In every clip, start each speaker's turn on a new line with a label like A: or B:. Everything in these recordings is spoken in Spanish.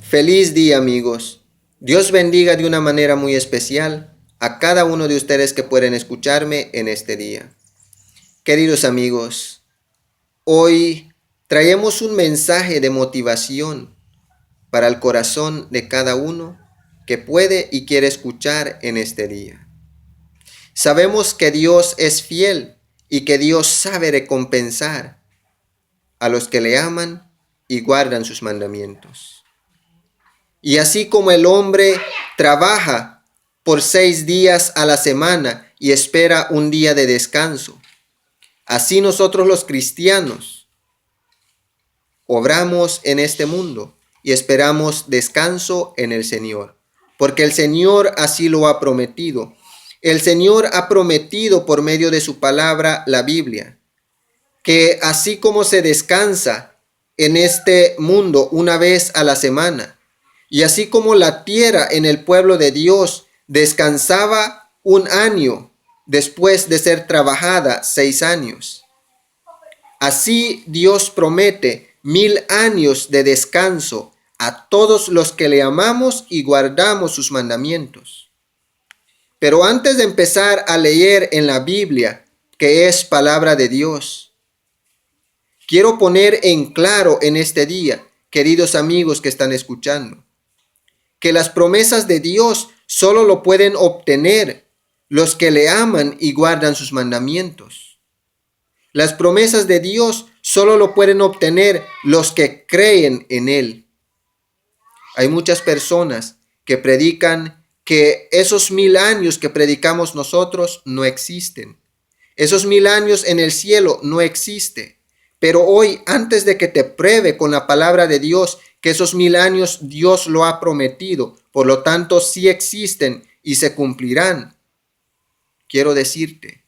A: Feliz día, amigos. Dios bendiga de una manera muy especial a cada uno de ustedes que pueden escucharme en este día. Queridos amigos, hoy traemos un mensaje de motivación para el corazón de cada uno que puede y quiere escuchar en este día. Sabemos que Dios es fiel y que Dios sabe recompensar a los que le aman y guardan sus mandamientos. Y así como el hombre trabaja por 6 días a la semana y espera un día de descanso, así nosotros los cristianos obramos en este mundo y esperamos descanso en el Señor, porque el Señor así lo ha prometido. El Señor ha prometido por medio de su palabra, la Biblia, que así como se descansa en este mundo una vez a la semana, y así como la tierra en el pueblo de Dios descansaba un año después de ser trabajada 6 años, así Dios promete 1000 años de descanso a todos los que le amamos y guardamos sus mandamientos. Pero antes de empezar a leer en la Biblia, que es palabra de Dios, quiero poner en claro en este día, queridos amigos que están escuchando, que las promesas de Dios solo lo pueden obtener los que le aman y guardan sus mandamientos. Las promesas de Dios solo lo pueden obtener los que creen en Él. Hay muchas personas que predican que esos 1000 años que predicamos nosotros no existen. Esos 1000 años en el cielo no existe. Pero hoy, antes de que te pruebe con la palabra de Dios, que esos 1000 años Dios lo ha prometido, por lo tanto sí existen y se cumplirán, quiero decirte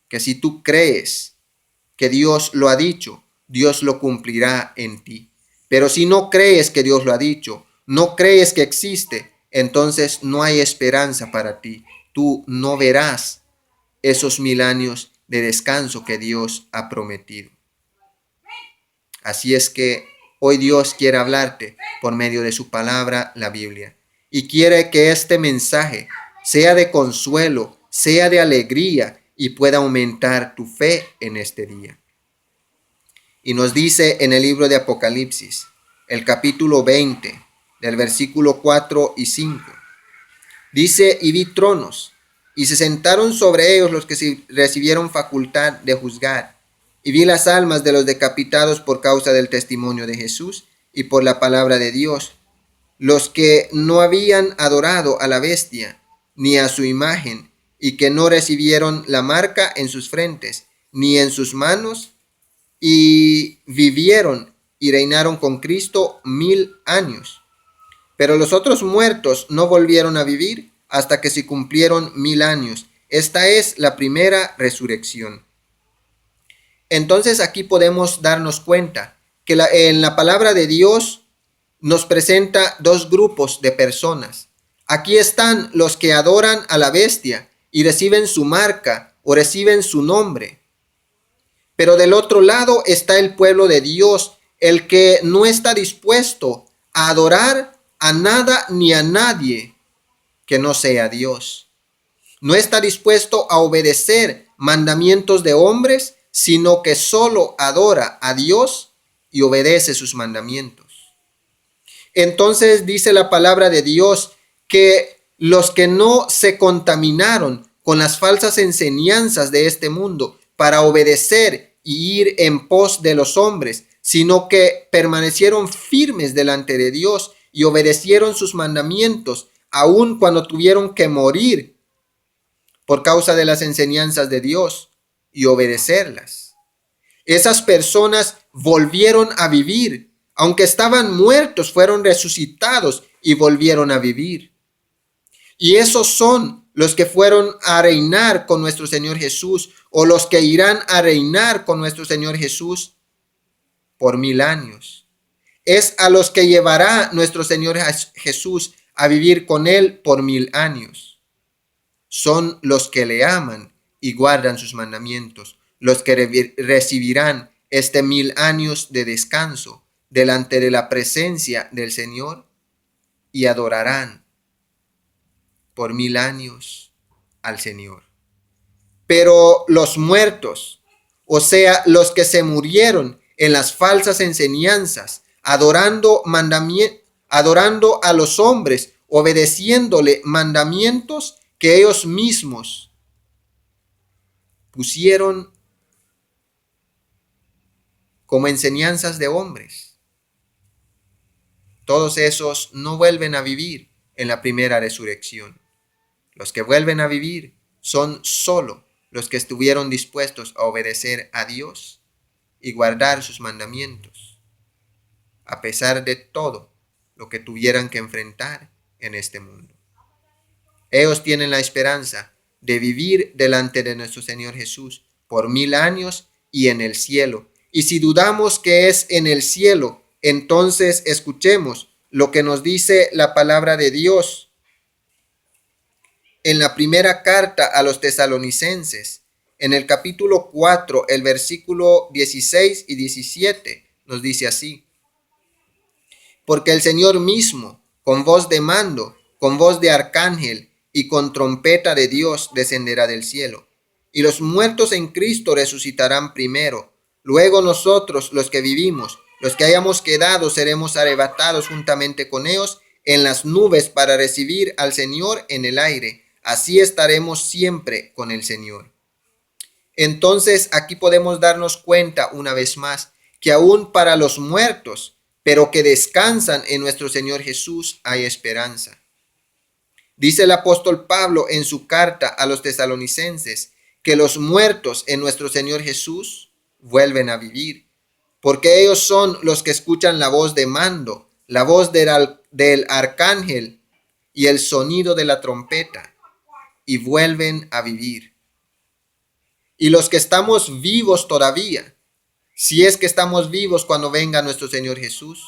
A: que si tú crees que Dios lo ha dicho, Dios lo cumplirá en ti. Pero si no crees que Dios lo ha dicho, no crees que existe, entonces no hay esperanza para ti. Tú no verás esos 1000 años de descanso que Dios ha prometido. Así es que hoy Dios quiere hablarte por medio de su palabra, la Biblia. Y quiere que este mensaje sea de consuelo, sea de alegría y pueda aumentar tu fe en este día. Y nos dice en el libro de Apocalipsis, el capítulo 20, del versículo 4 y 5. Dice, y vi tronos, y se sentaron sobre ellos los que recibieron facultad de juzgar. Y vi las almas de los decapitados por causa del testimonio de Jesús y por la palabra de Dios, los que no habían adorado a la bestia ni a su imagen, y que no recibieron la marca en sus frentes ni en sus manos, y vivieron y reinaron con Cristo 1000 años. Pero los otros muertos no volvieron a vivir hasta que se cumplieron 1000 años. Esta es la primera resurrección. Entonces aquí podemos darnos cuenta que en la palabra de Dios nos presenta 2 grupos de personas. Aquí están los que adoran a la bestia y reciben su marca o reciben su nombre. Pero del otro lado está el pueblo de Dios, el que no está dispuesto a adorar a nada ni a nadie que no sea Dios. No está dispuesto a obedecer mandamientos de hombres, sino que solo adora a Dios y obedece sus mandamientos. Entonces dice la palabra de Dios que los que no se contaminaron con las falsas enseñanzas de este mundo para obedecer y ir en pos de los hombres, sino que permanecieron firmes delante de Dios y obedecieron sus mandamientos, aun cuando tuvieron que morir por causa de las enseñanzas de Dios y obedecerlas. Esas personas volvieron a vivir, aunque estaban muertos, fueron resucitados y volvieron a vivir. Y esos son los que fueron a reinar con nuestro Señor Jesús, o los que irán a reinar con nuestro Señor Jesús por 1000 años. Es a los que llevará nuestro Señor Jesús a vivir con Él por 1000 años. Son los que le aman y guardan sus mandamientos, los que recibirán 1000 años de descanso delante de la presencia del Señor y adorarán por 1000 años al Señor. Pero los muertos, o sea, los que se murieron en las falsas enseñanzas, adorando a los hombres, obedeciéndole mandamientos que ellos mismos pusieron como enseñanzas de hombres. Todos esos no vuelven a vivir en la primera resurrección. Los que vuelven a vivir son solo los que estuvieron dispuestos a obedecer a Dios y guardar sus mandamientos, a pesar de todo lo que tuvieran que enfrentar en este mundo. Ellos tienen la esperanza de vivir delante de nuestro Señor Jesús por 1000 años y en el cielo. Y si dudamos que es en el cielo, entonces escuchemos lo que nos dice la palabra de Dios en la primera carta a los tesalonicenses, en el capítulo 4, el versículo 16 y 17, nos dice así: porque el Señor mismo, con voz de mando, con voz de arcángel y con trompeta de Dios, descenderá del cielo. Y los muertos en Cristo resucitarán primero. Luego nosotros, los que vivimos, los que hayamos quedado, seremos arrebatados juntamente con ellos en las nubes para recibir al Señor en el aire. Así estaremos siempre con el Señor. Entonces aquí podemos darnos cuenta una vez más que aún para los muertos, pero que descansan en nuestro Señor Jesús, hay esperanza. Dice el apóstol Pablo en su carta a los tesalonicenses que los muertos en nuestro Señor Jesús vuelven a vivir, porque ellos son los que escuchan la voz de mando, la voz del arcángel y el sonido de la trompeta, y vuelven a vivir. Y los que estamos vivos todavía, si es que estamos vivos cuando venga nuestro Señor Jesús,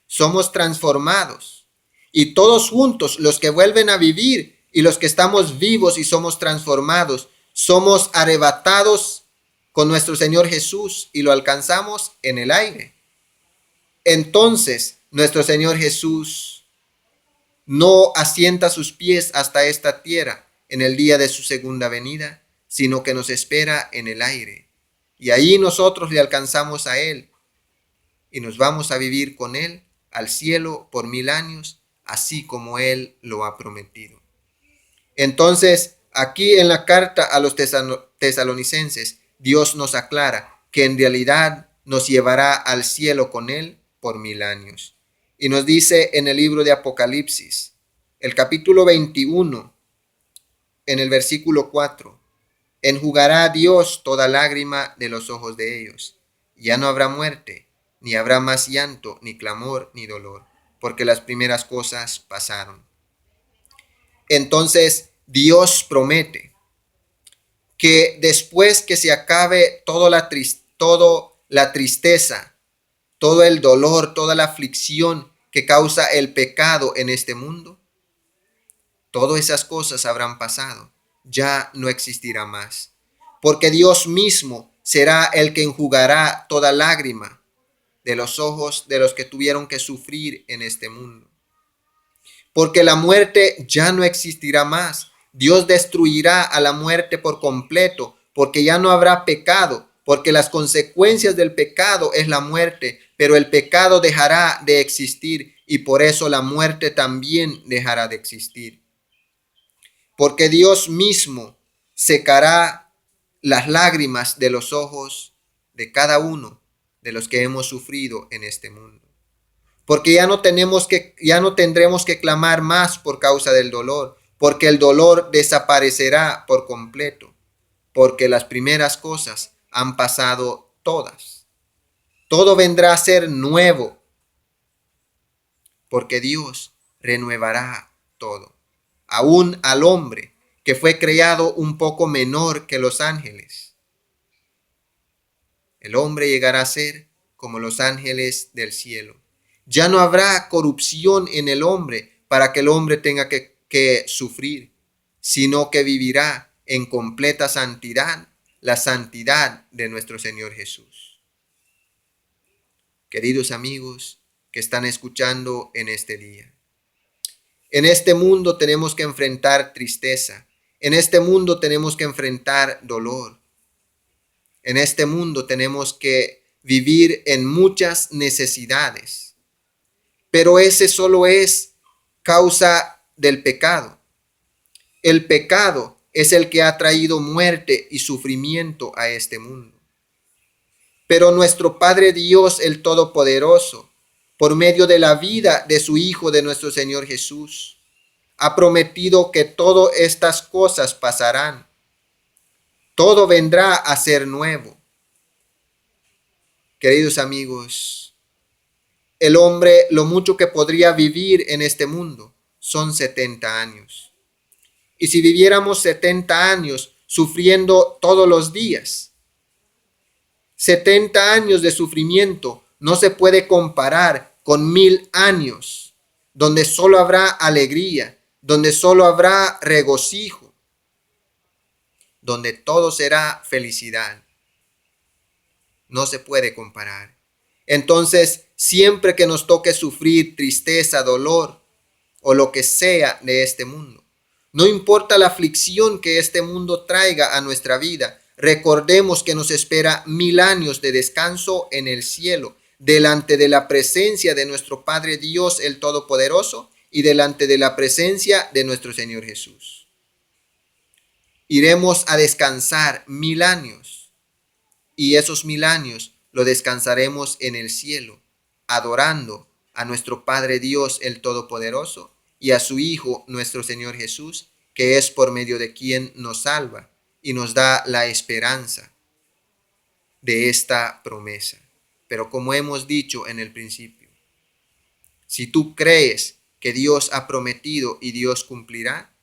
A: somos transformados. Y todos juntos, los que vuelven a vivir y los que estamos vivos y somos transformados, somos arrebatados con nuestro Señor Jesús y lo alcanzamos en el aire. Entonces, nuestro Señor Jesús no asienta sus pies hasta esta tierra en el día de su segunda venida, sino que nos espera en el aire. Y ahí nosotros le alcanzamos a Él y nos vamos a vivir con Él al cielo por 1000 años, así como Él lo ha prometido. Entonces, aquí en la carta a los tesalonicenses, Dios nos aclara que en realidad nos llevará al cielo con Él por 1000 años. Y nos dice en el libro de Apocalipsis, el capítulo 21, en el versículo 4, enjugará Dios toda lágrima de los ojos de ellos. Ya no habrá muerte, ni habrá más llanto, ni clamor, ni dolor, porque las primeras cosas pasaron. Entonces, Dios promete que después que se acabe toda la tristeza, todo el dolor, toda la aflicción que causa el pecado en este mundo, todas esas cosas habrán pasado. Ya no existirá más. Porque Dios mismo será el que enjugará toda lágrima de los ojos de los que tuvieron que sufrir en este mundo. Porque la muerte ya no existirá más. Dios destruirá a la muerte por completo, porque ya no habrá pecado, porque las consecuencias del pecado es la muerte, pero el pecado dejará de existir y por eso la muerte también dejará de existir. Porque Dios mismo secará las lágrimas de los ojos de cada uno de los que hemos sufrido en este mundo. Porque ya no tendremos que clamar más por causa del dolor, porque el dolor desaparecerá por completo, porque las primeras cosas han pasado todas. Todo vendrá a ser nuevo, porque Dios renuevará todo, aún al hombre que fue creado un poco menor que los ángeles. El hombre llegará a ser como los ángeles del cielo. Ya no habrá corrupción en el hombre para que el hombre tenga que sufrir, sino que vivirá en completa santidad, la santidad de nuestro Señor Jesús. Queridos amigos que están escuchando en este día, En este mundo tenemos que enfrentar tristeza. En este mundo tenemos que enfrentar dolor. En este mundo tenemos que vivir en muchas necesidades. Pero ese solo es causa del pecado. El pecado es el que ha traído muerte y sufrimiento a este mundo. Pero nuestro Padre Dios, el Todopoderoso, por medio de la vida de su Hijo, de nuestro Señor Jesús, ha prometido que todas estas cosas pasarán. Todo vendrá a ser nuevo. Queridos amigos, el hombre lo mucho que podría vivir en este mundo son 70 años. Y si viviéramos 70 años sufriendo todos los días, 70 años de sufrimiento no se puede comparar con 1000 años, donde solo habrá alegría, donde solo habrá regocijo, donde todo será felicidad. No se puede comparar. Entonces, siempre que nos toque sufrir tristeza, dolor o lo que sea de este mundo, no importa la aflicción que este mundo traiga a nuestra vida, recordemos que nos espera 1000 años de descanso en el cielo, delante de la presencia de nuestro Padre Dios el Todopoderoso y delante de la presencia de nuestro Señor Jesús. Iremos a descansar 1000 años y esos 1000 años lo descansaremos en el cielo, adorando a nuestro Padre Dios el Todopoderoso y a su Hijo nuestro Señor Jesús, que es por medio de quien nos salva y nos da la esperanza de esta promesa. Pero como hemos dicho en el principio, si tú crees que Dios ha prometido y Dios cumplirá,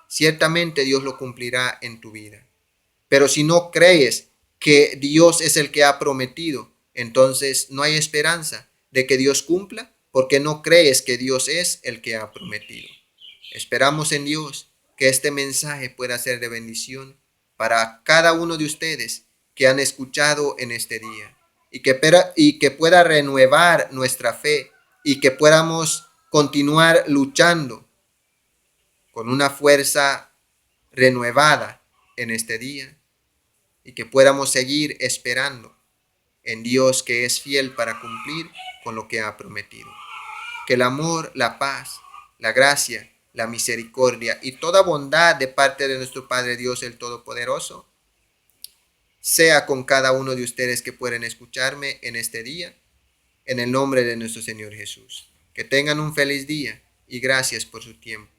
A: ciertamente Dios lo cumplirá en tu vida. Pero si no crees que Dios es el que ha prometido, entonces no hay esperanza de que Dios cumpla, porque no crees que Dios es el que ha prometido. Esperamos en Dios que este mensaje pueda ser de bendición para cada uno de ustedes que han escuchado en este día y que pueda renuevar nuestra fe y que podamos continuar luchando con una fuerza renovada en este día y que podamos seguir esperando en Dios, que es fiel para cumplir con lo que ha prometido. Que el amor, la paz, la gracia, la misericordia y toda bondad de parte de nuestro Padre Dios el Todopoderoso sea con cada uno de ustedes que pueden escucharme en este día, en el nombre de nuestro Señor Jesús. Que tengan un feliz día y gracias por su tiempo.